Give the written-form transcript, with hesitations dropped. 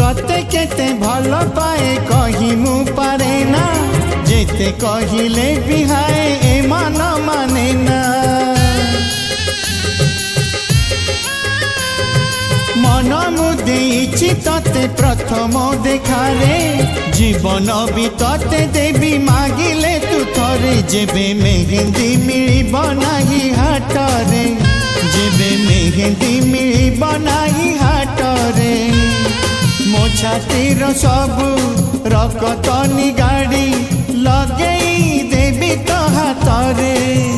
तते केते भल पाए कही मु पारे ना जेते कहिले भी हाय ए मन माने ना मन मुदेइछि तते प्रथम देखारे जीवन भी तते देवी मागिले तू थरे जेबे मेहंदी मिलिब नाही हाटरे जेबे मेहंदी मिलिब नाही हाटरे मो छातीर सबु रकत निगाड़ी लगेई देवी तो हाथरे।